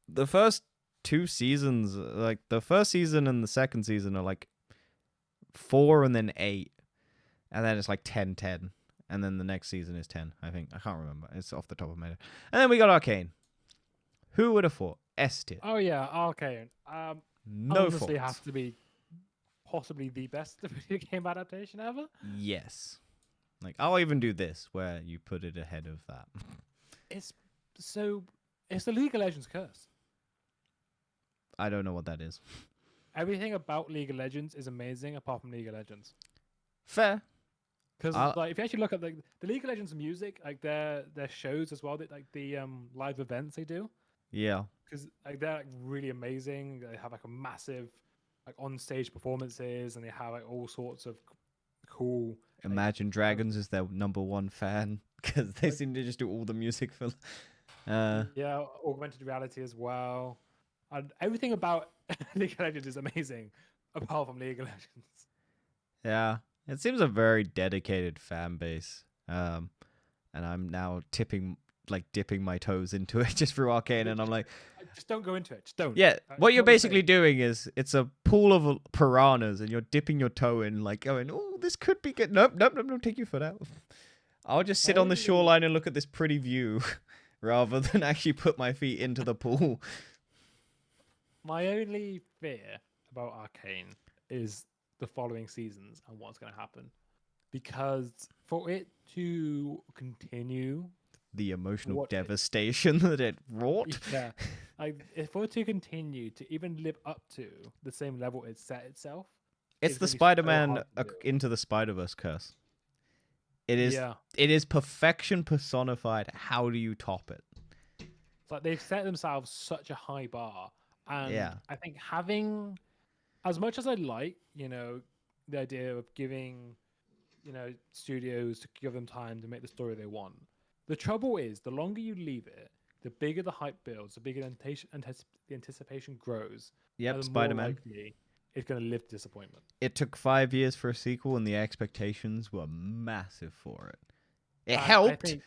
Speaker 1: the first 2 seasons, like the first season and the second season are like 4 and then 8, and then it's like 10, 10, and then the next season is 10, I think. I can't remember. It's off the top of my head. And then we got Arcane. Who would have thought? S tier.
Speaker 2: Oh yeah, Arcane.
Speaker 1: No
Speaker 2: honestly
Speaker 1: faults.
Speaker 2: have to be possibly the best video game adaptation ever.
Speaker 1: Yes. Like, I'll even do this, where you put it ahead of that.
Speaker 2: It's the League of Legends curse.
Speaker 1: I don't know what that is.
Speaker 2: Everything about League of Legends is amazing, apart from League of Legends.
Speaker 1: Fair.
Speaker 2: Because like, if you actually look at the League of Legends music, like their shows as well, like the live events they do.
Speaker 1: Yeah.
Speaker 2: Because like they're like really amazing. They have like a massive like on stage performances, and they have like all sorts of cool.
Speaker 1: Imagine Dragons is their #1 fan, because they seem to just do all the music for.
Speaker 2: Yeah, augmented reality as well, and everything about League of Legends is amazing, apart from League of Legends.
Speaker 1: Yeah, it seems a very dedicated fan base, and I'm now dipping my toes into it just through Arcane, and I'm like,
Speaker 2: Just don't go into it. Just don't.
Speaker 1: Yeah, what you're
Speaker 2: Not the
Speaker 1: basically
Speaker 2: same.
Speaker 1: doing is it's a pool of piranhas, and you're dipping your toe in, like going, "Oh, this could be good." Nope, nope, nope, nope. Take your foot out. I'll just sit
Speaker 2: My
Speaker 1: on the
Speaker 2: only
Speaker 1: shoreline and look at this pretty view, rather than actually put my feet into the pool.
Speaker 2: my only fear about Arcane is the following seasons and what's going to happen, because for it to continue
Speaker 1: The emotional
Speaker 2: what it,
Speaker 1: devastation that it wrought.
Speaker 2: yeah, like for it to continue to even live up to the same level it set itself,
Speaker 1: It's
Speaker 2: is
Speaker 1: the
Speaker 2: going to be so
Speaker 1: Spider-Man
Speaker 2: hard to do.
Speaker 1: Into the Spider-Verse curse. It is.
Speaker 2: Yeah,
Speaker 1: It is perfection personified. How do you top it?
Speaker 2: it's like they've set themselves such a high bar, and
Speaker 1: Yeah.
Speaker 2: I think having, as much as I like, the idea of giving, studios to give them time to make the story they want. The trouble is, the longer you leave it, the bigger the hype builds, the bigger the anticipation grows,
Speaker 1: Yep.
Speaker 2: and the more
Speaker 1: Spider-Man.
Speaker 2: likely it's going to live to disappointment.
Speaker 1: It took 5 years for a sequel, and the expectations were massive for it. It
Speaker 2: And I
Speaker 1: helped.
Speaker 2: think,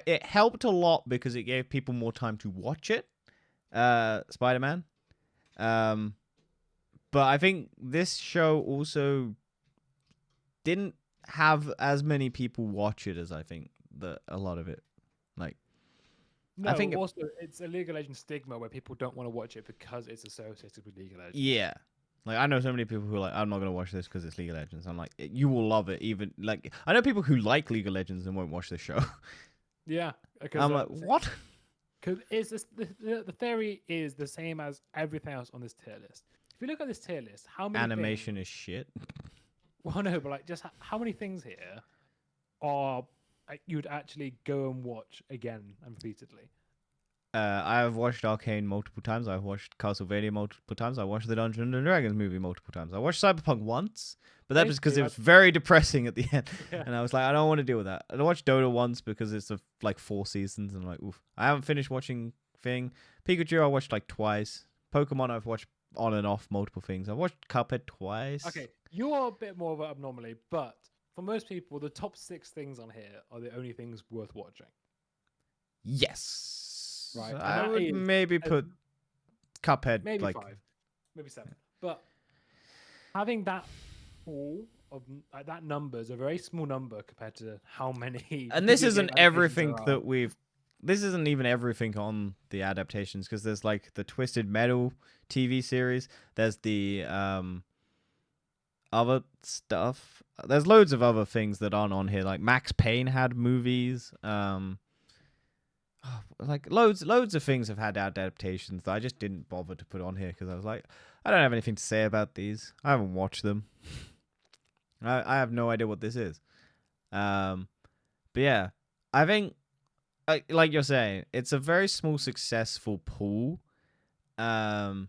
Speaker 1: It helped a lot because it gave people more time to watch it. Spider-Man. But I think this show also didn't have as many people watch it as I think that a lot of it. Like,
Speaker 2: no,
Speaker 1: I think
Speaker 2: also, it's a League of Legends stigma where people don't want to watch it because it's associated with League of Legends.
Speaker 1: yeah. Like, I know so many people who are like, I'm not gonna watch this because it's League of Legends. I'm like, you will love it. Even like, I know people who like League of Legends and won't watch this show.
Speaker 2: Yeah. Because,
Speaker 1: I'm like, what?
Speaker 2: Because it's the theory is the same as everything else on this tier list. If you look at this tier list, how many
Speaker 1: Animation
Speaker 2: things,
Speaker 1: is shit.
Speaker 2: well, no, but like just how many things here are you'd actually go and watch again and repeatedly?
Speaker 1: I have watched Arcane multiple times. I've watched Castlevania multiple times. I watched the Dungeons and Dragons movie multiple times. I watched Cyberpunk once, but that was because
Speaker 2: Basically,
Speaker 1: it was very depressing at the end,
Speaker 2: yeah.
Speaker 1: and I was like, I don't want to deal with that. I watched Dota once because it's like 4 seasons, and I'm like, oof. I haven't finished watching Thing. Pikachu I watched like twice. Pokemon I've watched on and off multiple things. I've watched Cuphead twice.
Speaker 2: Okay, you're a bit more of an anomaly, but for most people, the top 6 things on here are the only things worth watching.
Speaker 1: Yes.
Speaker 2: Right, and
Speaker 1: I
Speaker 2: that
Speaker 1: would
Speaker 2: is
Speaker 1: maybe put Cuphead
Speaker 2: maybe
Speaker 1: like
Speaker 2: 5, maybe 7. But having that pool of like that number is a very small number compared to how many.
Speaker 1: and this
Speaker 2: video
Speaker 1: isn't
Speaker 2: game adaptations
Speaker 1: everything
Speaker 2: there are.
Speaker 1: that we've this isn't even everything on the adaptations because there's like the Twisted Metal TV series, there's the other stuff, there's loads of other things that aren't on here, like Max Payne had movies, like loads of things have had adaptations that I just didn't bother to put on here because I was like, I don't have anything to say about these. I haven't watched them. I have no idea what this is. But yeah, I think, like you're saying, it's a very small successful pool. And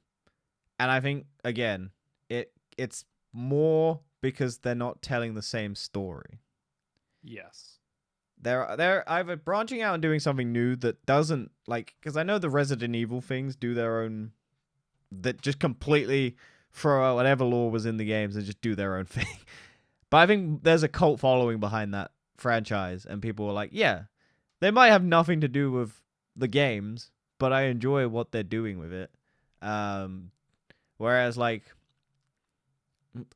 Speaker 1: I think again, it's more because they're not telling the same story.
Speaker 2: Yes.
Speaker 1: They're either branching out and doing something new that doesn't like, because I know the Resident Evil things do their own, that just completely throw out whatever lore was in the games and just do their own thing. But I think there's a cult following behind that franchise, and people are like, yeah, they might have nothing to do with the games, but I enjoy what they're doing with it. Whereas like,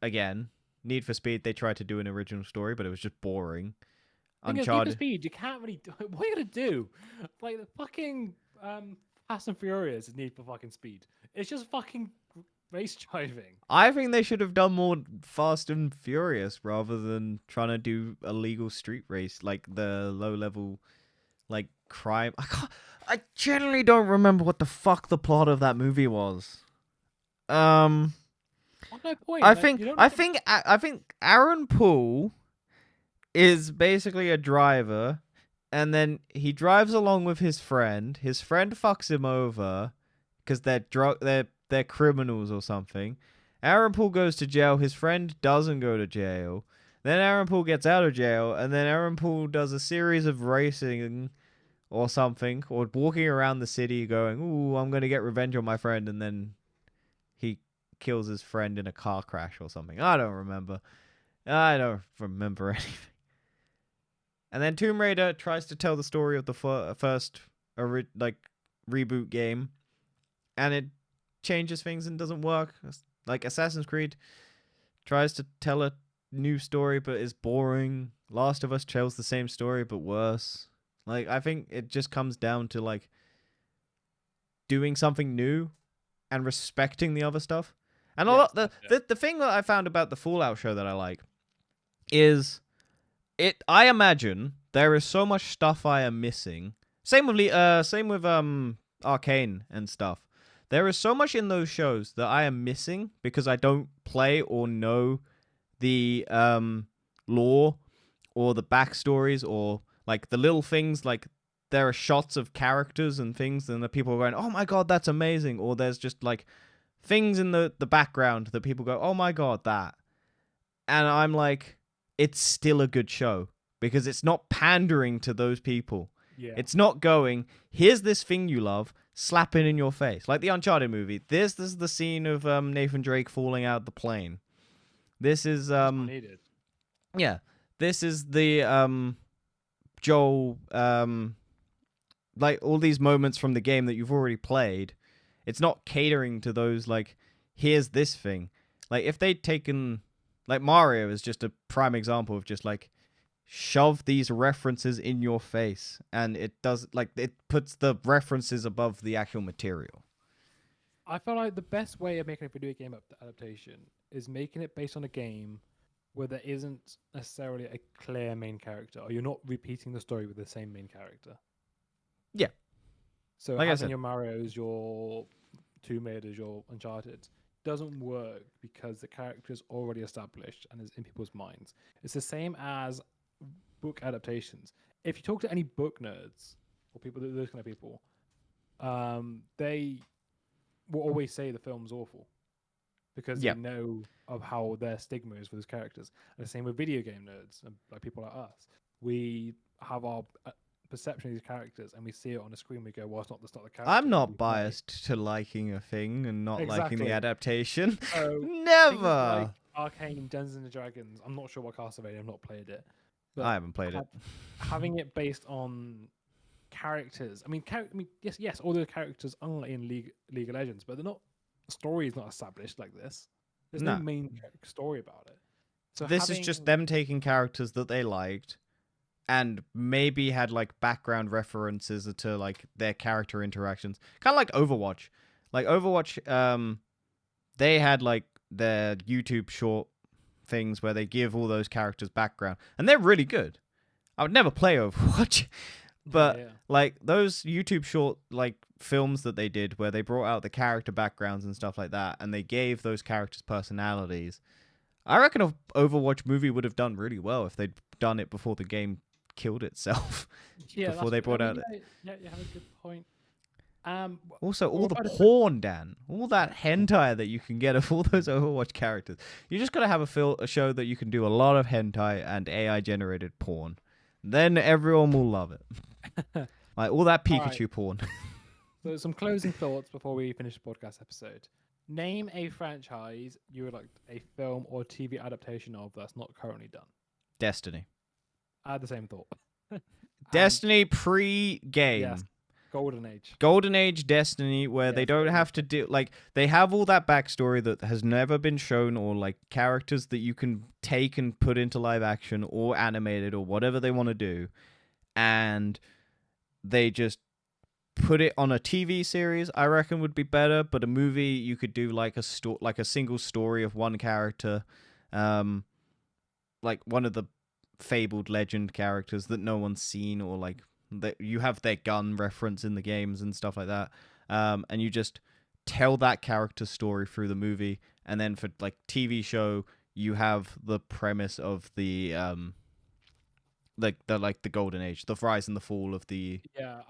Speaker 1: again, Need for Speed, they tried to do an original story, but it was just boring.
Speaker 2: Thing is, Need for
Speaker 1: Uncharted.
Speaker 2: Speed, you can't really do. What are you gonna do? Like the fucking Fast and Furious is Need for fucking Speed. It's just fucking race driving.
Speaker 1: I think they should have done more Fast and Furious rather than trying to do a legal street race, like the low level, like crime. I generally don't remember what the fuck the plot of that movie was.
Speaker 2: What's no point?
Speaker 1: I
Speaker 2: Like,
Speaker 1: think
Speaker 2: you don't
Speaker 1: I
Speaker 2: need to-
Speaker 1: think I think Aaron Paul is basically a driver, and then he drives along with his friend. His friend fucks him over because they're criminals or something. Aaron Paul goes to jail. His friend doesn't go to jail. Then Aaron Paul gets out of jail, and then Aaron Paul does a series of racing or something, or walking around the city going, "Ooh, I'm gonna get revenge on my friend," and then he kills his friend in a car crash or something. I don't remember anything. And then Tomb Raider tries to tell the story of the first reboot game, and it changes things and doesn't work. Like Assassin's Creed tries to tell a new story but is boring. Last of Us tells the same story but worse. Like, I think it just comes down to like doing something new and respecting the other stuff. And a
Speaker 2: Yes,
Speaker 1: lot
Speaker 2: that's it.
Speaker 1: the thing that I found about the Fallout show that I like is I imagine there is so much stuff I am missing. Same with Arcane and stuff. There is so much in those shows that I am missing because I don't play or know the lore or the backstories or like the little things. Like there are shots of characters and things, and the people are going, "Oh my god, that's amazing!" Or there's just like things in the background that people go, "Oh my god, that," and I'm like, it's still a good show because it's not pandering to those people.
Speaker 2: Yeah.
Speaker 1: It's not going, here's this thing you love, slap it in your face. Like the Uncharted movie. This is the scene of Nathan Drake falling out the plane. This is
Speaker 2: That's not needed.
Speaker 1: yeah. This is the Joel like all these moments from the game that you've already played. It's not catering to those like, here's this thing. Like if they'd taken like Mario is just a prime example of just like shove these references in your face, and it does like it puts the references above the actual material.
Speaker 2: I feel like the best way of making a video game adaptation is making it based on a game where there isn't necessarily a clear main character, or you're not repeating the story with the same main character.
Speaker 1: Yeah.
Speaker 2: So
Speaker 1: Like I
Speaker 2: having
Speaker 1: said.
Speaker 2: your Mario's, your Tomb Raiders, your Uncharted doesn't work because the character is already established and is in people's minds. It's the same as book adaptations. If you talk to any book nerds or people, those kind of people, they will always say the film's awful because
Speaker 1: Yeah.
Speaker 2: they know of how their stigma is for those characters. And the same with video game nerds and like people like us. We have our perception of these characters and we see it on the screen. We go, well, it's not the character.
Speaker 1: I'm
Speaker 2: that
Speaker 1: not
Speaker 2: we play."
Speaker 1: biased to liking a thing and not liking the
Speaker 2: Exactly.
Speaker 1: adaptation.
Speaker 2: So
Speaker 1: Never.
Speaker 2: things like Arcane, Dungeons and Dragons. I'm not sure what Castlevania. I've not played it, but
Speaker 1: I haven't played it.
Speaker 2: having it based on characters. I mean, yes, all the characters are in League of Legends, but they're not. The story is not established like this. There's no
Speaker 1: No.
Speaker 2: main story about it. So
Speaker 1: This is just them taking characters that they liked and maybe had like background references to like their character interactions. Kind of like Overwatch. Like Overwatch, they had like their YouTube short things where they give all those characters background, and they're really good. I would never play Overwatch, but
Speaker 2: yeah.
Speaker 1: like those YouTube short like films that they did where they brought out the character backgrounds and stuff like that, and they gave those characters personalities. I reckon an Overwatch movie would have done really well if they'd done it before the game killed itself. Before they brought out.
Speaker 2: Yeah, you have a good point.
Speaker 1: Also, all
Speaker 2: what
Speaker 1: the
Speaker 2: about if
Speaker 1: porn, Dan, all that hentai that you can get of all those Overwatch characters. You just gotta have a show that you can do a lot of hentai and AI generated porn. Then everyone will love it. Like all that
Speaker 2: All
Speaker 1: Pikachu
Speaker 2: right.
Speaker 1: porn.
Speaker 2: So some closing thoughts before we finish the podcast episode. Name a franchise you would like a film or TV adaptation of that's not currently done.
Speaker 1: Destiny.
Speaker 2: I had the same thought.
Speaker 1: Destiny pre-game.
Speaker 2: Yes, Golden Age.
Speaker 1: Golden Age Destiny, where they
Speaker 2: Yes,
Speaker 1: don't
Speaker 2: Golden
Speaker 1: have to do like they have all that backstory that has never been shown, or like characters that you can take and put into live action or animated or whatever they want to do, and they just put it on a TV series. I reckon would be better, but a movie you could do like a single story of one character, like one of the fabled legend characters that no one's seen, or like that you have their gun reference in the games and stuff like that, and you just tell that character story through the movie, and then for like TV show you have the premise of the the Golden Age, the rise and the fall of the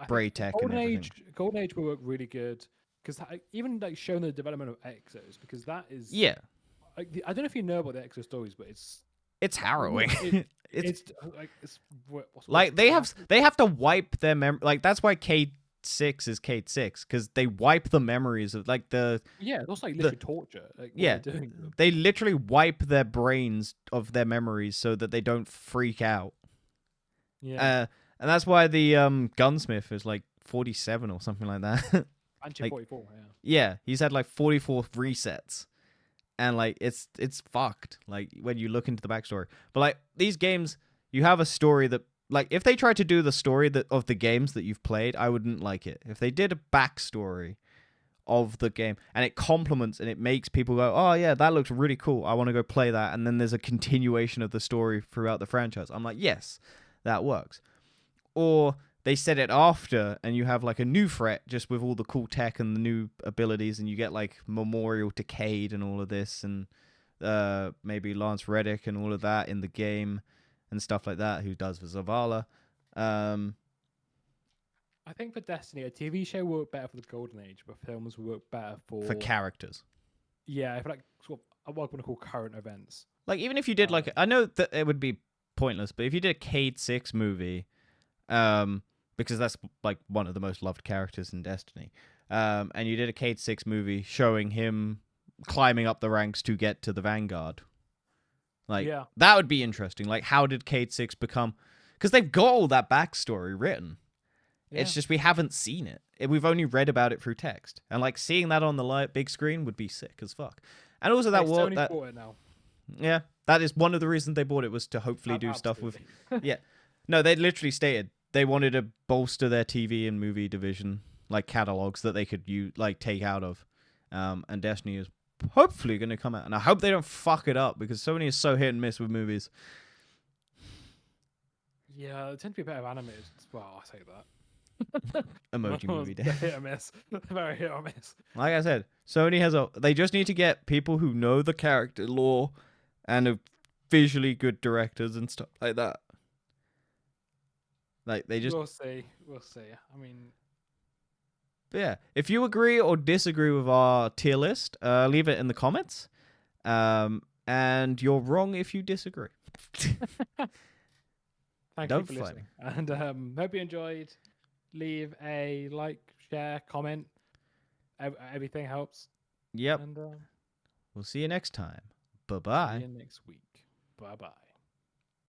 Speaker 1: Bray tech and everything.
Speaker 2: Golden Age will work really good because even like showing the development of Exos, because that is
Speaker 1: Yeah,
Speaker 2: I don't know if you know about the Exo stories, but
Speaker 1: it's harrowing.
Speaker 2: it's what's
Speaker 1: like they have to wipe their like that's why K6 is K6, because they wipe the memories of like
Speaker 2: that's like literally torture. Like,
Speaker 1: yeah,
Speaker 2: what they're doing to them.
Speaker 1: they literally wipe their brains of their memories so that they don't freak out.
Speaker 2: Yeah,
Speaker 1: And that's why the gunsmith is like 47 or something like that.
Speaker 2: Banshee
Speaker 1: Like,
Speaker 2: 44, yeah.
Speaker 1: yeah, he's had like 44 resets. And like it's fucked. Like when you look into the backstory. But like these games, you have a story that like if they tried to do the story that of the games that you've played, I wouldn't like it. If they did a backstory of the game and it complements and it makes people go, oh yeah, that looks really cool, I want to go play that, and then there's a continuation of the story throughout the franchise, I'm like, yes, that works. Or they set it after and you have like a new threat just with all the cool tech and the new abilities, and you get like Memorial to Cade and all of this, and maybe Lance Reddick and all of that in the game and stuff like that, who does for Zavala.
Speaker 2: I think for Destiny, a TV show would work better for the Golden Age, but films would work better
Speaker 1: For characters.
Speaker 2: Yeah, for like sort of what I want to call current events.
Speaker 1: Like even if you did like, I know that it would be pointless, but if you did a Cade 6 movie, because that's like one of the most loved characters in Destiny, and you did a Cade 6 movie showing him climbing up the ranks to get to the Vanguard, like that would be interesting. Like how did Cade 6 become, because they've got all that backstory written. It's just we haven't seen it. We've only read about it through text, and like seeing that on the big screen would be sick as fuck. And also that
Speaker 2: Sony bought it now.
Speaker 1: Yeah, that is one of the reasons they bought it, was to hopefully do stuff with. Yeah, no, they literally stated they wanted to bolster their TV and movie division, like catalogs that they could like take out of, and Destiny is hopefully going to come out, and I hope they don't fuck it up because Sony is so hit and miss with movies.
Speaker 2: Yeah, they tend to be better animated. Well, I say that.
Speaker 1: Emoji movie day.
Speaker 2: Hit or miss. Very hit or miss.
Speaker 1: Like I said, Sony has they just need to get people who know the character lore and are visually good directors and stuff like that. Like they just.
Speaker 2: We'll see. I mean,
Speaker 1: but yeah, if you agree or disagree with our tier list, leave it in the comments. And you're wrong if you disagree.
Speaker 2: Thank you for listening, and hope you enjoyed. Leave a like, share, comment. Everything helps.
Speaker 1: Yep.
Speaker 2: And
Speaker 1: we'll see you next time. Bye-bye.
Speaker 2: See you next week. Bye-bye.